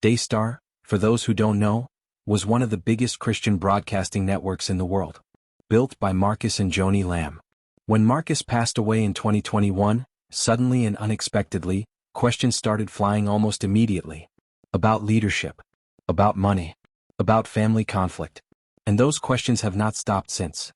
Daystar, for those who don't know, was one of the biggest Christian broadcasting networks in the world. Built by Marcus and Joni Lamb. When Marcus passed away in 2021, suddenly and unexpectedly, questions started flying almost immediately. About leadership. About money. About family conflict. And those questions have not stopped since.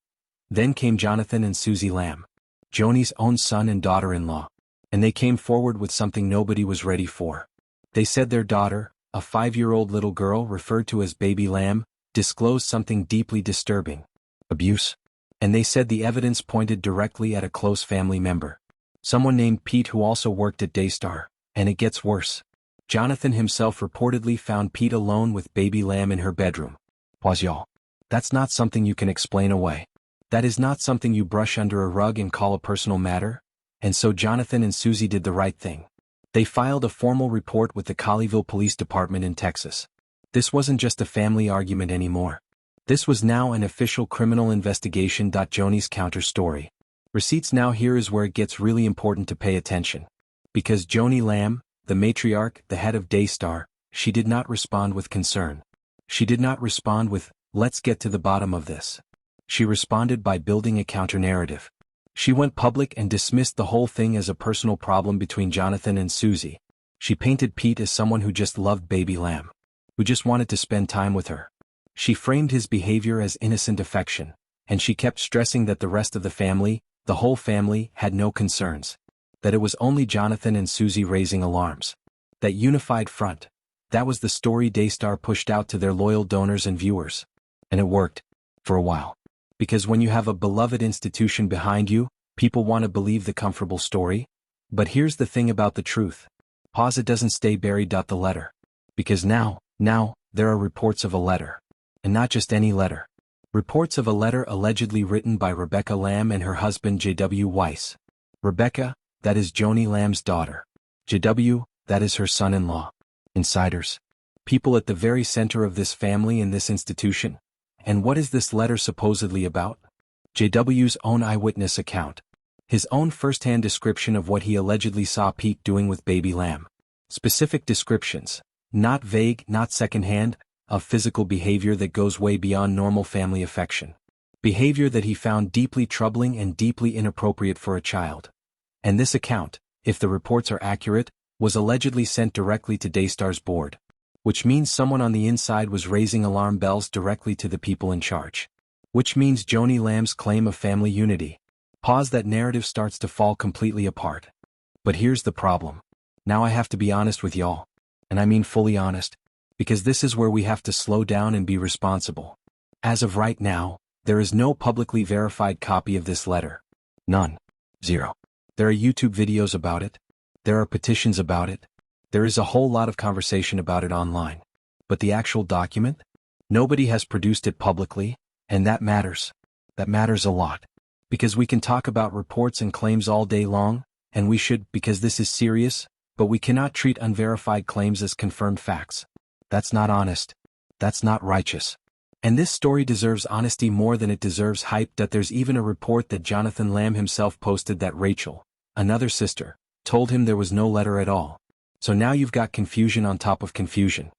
Then came Jonathan and Susie Lamb, Joni's own son and daughter-in-law. And they came forward with something nobody was ready for. They said their daughter, a 5-year-old little girl referred to as Baby Lamb, disclosed something deeply disturbing. Abuse. And they said the evidence pointed directly at a close family member. Someone named Pete who also worked at Daystar. And it gets worse. Jonathan himself reportedly found Pete alone with Baby Lamb in her bedroom. Pause y'all. That's not something you can explain away. That is not something you brush under a rug and call a personal matter. And so Jonathan and Susie did the right thing. They filed a formal report with the Colleyville Police Department in Texas. This wasn't just a family argument anymore. This was now an official criminal investigation. Joni's counter story. Receipts. Now here is where it gets really important to pay attention. Because Joni Lamb, the matriarch, the head of Daystar, she did not respond with concern. She did not respond with, "Let's get to the bottom of this." She responded by building a counter-narrative. She went public and dismissed the whole thing as a personal problem between Jonathan and Susie. She painted Pete as someone who just loved Baby Lamb, who just wanted to spend time with her. She framed his behavior as innocent affection, and she kept stressing that the rest of the family, the whole family, had no concerns. That it was only Jonathan and Susie raising alarms. That unified front. That was the story Daystar pushed out to their loyal donors and viewers. And it worked. For a while. Because when you have a beloved institution behind you, people want to believe the comfortable story. But here's the thing about the truth. Pause. It doesn't stay buried. The letter. Because now, there are reports of a letter. And not just any letter. Reports of a letter allegedly written by Rebecca Lamb and her husband J.W. Weiss. Rebecca, that is Joni Lamb's daughter. J.W., that is her son-in-law. Insiders. People at the very center of this family and this institution. And what is this letter supposedly about? J.W.'s own eyewitness account. His own first-hand description of what he allegedly saw Pete doing with Baby Lamb. Specific descriptions, not vague, not second-hand, of physical behavior that goes way beyond normal family affection. Behavior that he found deeply troubling and deeply inappropriate for a child. And this account, if the reports are accurate, was allegedly sent directly to Daystar's board. Which means someone on the inside was raising alarm bells directly to the people in charge. Which means Joni Lamb's claim of family unity. Pause. That narrative starts to fall completely apart. But here's the problem. Now I have to be honest with y'all. And I mean fully honest. Because this is where we have to slow down and be responsible. As of right now, there is no publicly verified copy of this letter. None. Zero. There are YouTube videos about it. There are petitions about it. There is a whole lot of conversation about it online. But the actual document? Nobody has produced it publicly, and that matters. That matters a lot. Because we can talk about reports and claims all day long, and we should because this is serious, but we cannot treat unverified claims as confirmed facts. That's not honest. That's not righteous. And this story deserves honesty more than it deserves hype. That there's even a report that Jonathan Lamb himself posted that Rachel, another sister, told him there was no letter at all. So now you've got confusion on top of confusion.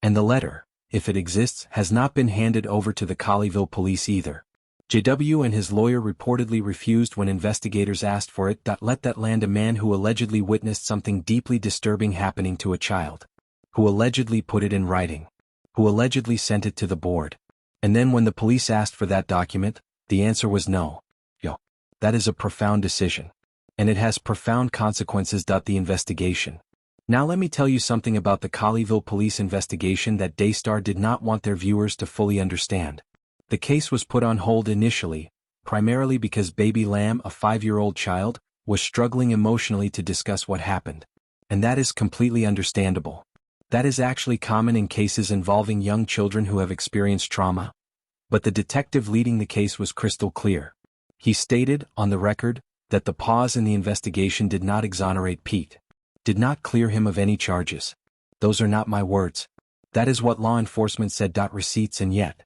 And the letter, if it exists, has not been handed over to the Colleyville police either. J.W. and his lawyer reportedly refused when investigators asked for it. Let that land a man who allegedly witnessed something deeply disturbing happening to a child. Who allegedly put it in writing. Who allegedly sent it to the board. And then when the police asked for that document, the answer was no. That is a profound decision. And it has profound consequences. The investigation. Now let me tell you something about the Colleyville police investigation that Daystar did not want their viewers to fully understand. The case was put on hold initially, primarily because Baby Lamb, a 5-year-old child, was struggling emotionally to discuss what happened. And that is completely understandable. That is actually common in cases involving young children who have experienced trauma. But the detective leading the case was crystal clear. He stated, on the record, that the pause in the investigation did not exonerate Pete. Did not clear him of any charges. Those are not my words. That is what law enforcement said. Receipts. And yet,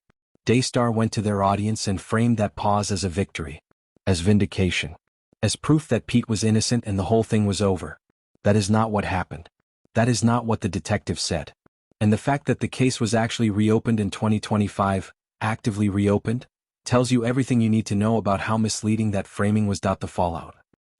Daystar went to their audience and framed that pause as a victory. As vindication. As proof that Pete was innocent and the whole thing was over. That is not what happened. That is not what the detective said. And the fact that the case was actually reopened in 2025, actively reopened, tells you everything you need to know about how misleading that framing was. The fallout.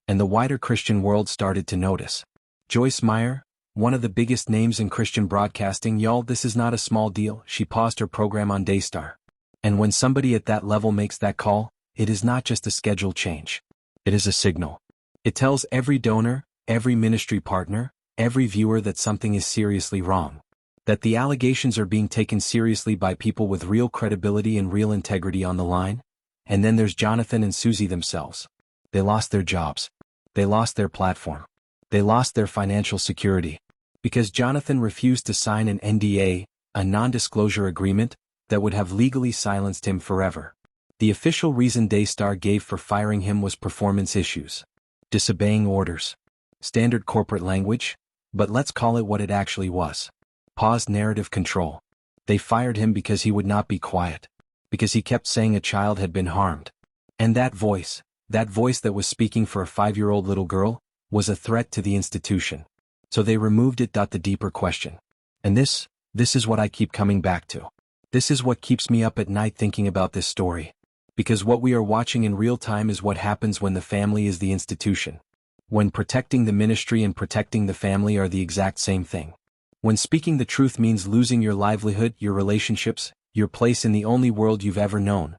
And the wider Christian world started to notice. Joyce Meyer, one of the biggest names in Christian broadcasting, y'all, this is not a small deal. She paused her program on Daystar. And when somebody at that level makes that call, it is not just a schedule change. It is a signal. It tells every donor, every ministry partner, every viewer that something is seriously wrong. That the allegations are being taken seriously by people with real credibility and real integrity on the line. And then there's Jonathan and Susie themselves. They lost their jobs. They lost their platform. They lost their financial security. Because Jonathan refused to sign an NDA, a non-disclosure agreement, that would have legally silenced him forever. The official reason Daystar gave for firing him was performance issues. Disobeying orders. Standard corporate language, but let's call it what it actually was. Paused narrative control. They fired him because he would not be quiet. Because he kept saying a child had been harmed. And that voice that was speaking for a 5-year-old little girl, was a threat to the institution. So they removed it. The deeper question. And this is what I keep coming back to. This is what keeps me up at night thinking about this story. Because what we are watching in real time is what happens when the family is the institution. When protecting the ministry and protecting the family are the exact same thing. When speaking the truth means losing your livelihood, your relationships, your place in the only world you've ever known.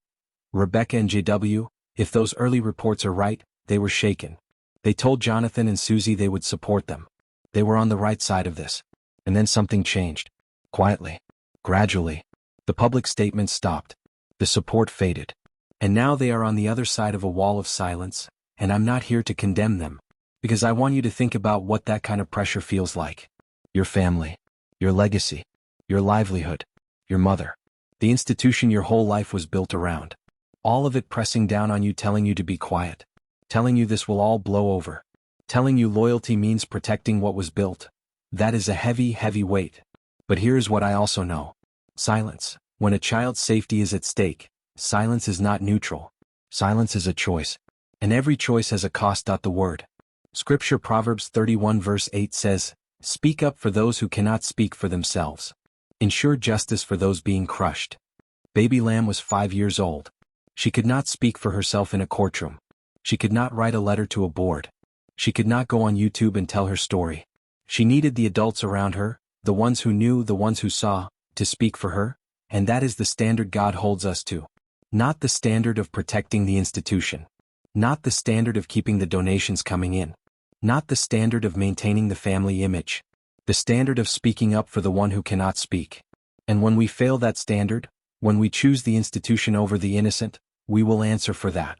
Rebecca and JW, if those early reports are right, they were shaken. They told Jonathan and Susie they would support them. They were on the right side of this. And then something changed. Quietly. Gradually. The public statements stopped. The support faded. And now they are on the other side of a wall of silence, and I'm not here to condemn them. Because I want you to think about what that kind of pressure feels like. Your family. Your legacy. Your livelihood. Your mother. The institution your whole life was built around. All of it pressing down on you, telling you to be quiet. Telling you this will all blow over. Telling you loyalty means protecting what was built. That is a heavy, heavy weight. But here's what I also know. Silence. When a child's safety is at stake, silence is not neutral. Silence is a choice. And every choice has a cost. The word. Scripture Proverbs 31 verse 8 says, "Speak up for those who cannot speak for themselves. Ensure justice for those being crushed." Baby Lamb was 5 years old. She could not speak for herself in a courtroom. She could not write a letter to a board. She could not go on YouTube and tell her story. She needed the adults around her, the ones who knew, the ones who saw, to speak for her, and that is the standard God holds us to. Not the standard of protecting the institution. Not the standard of keeping the donations coming in. Not the standard of maintaining the family image. The standard of speaking up for the one who cannot speak. And when we fail that standard, when we choose the institution over the innocent, we will answer for that.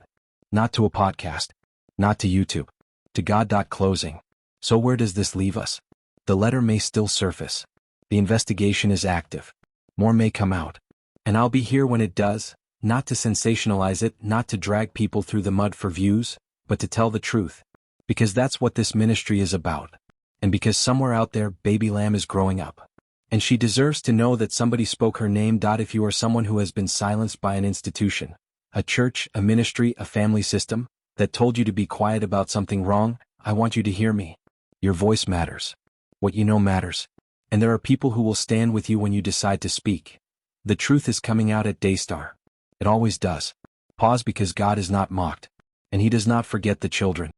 Not to a podcast. Not to YouTube. To God. Closing. So where does this leave us? The letter may still surface. The investigation is active. More may come out. And I'll be here when it does, not to sensationalize it, not to drag people through the mud for views, but to tell the truth. Because that's what this ministry is about. And because somewhere out there, Baby Lamb is growing up. And she deserves to know that somebody spoke her name. If you are someone who has been silenced by an institution, a church, a ministry, a family system, that told you to be quiet about something wrong, I want you to hear me. Your voice matters. What you know matters. And there are people who will stand with you when you decide to speak. The truth is coming out at Daystar. It always does. Pause, because God is not mocked. And He does not forget the children.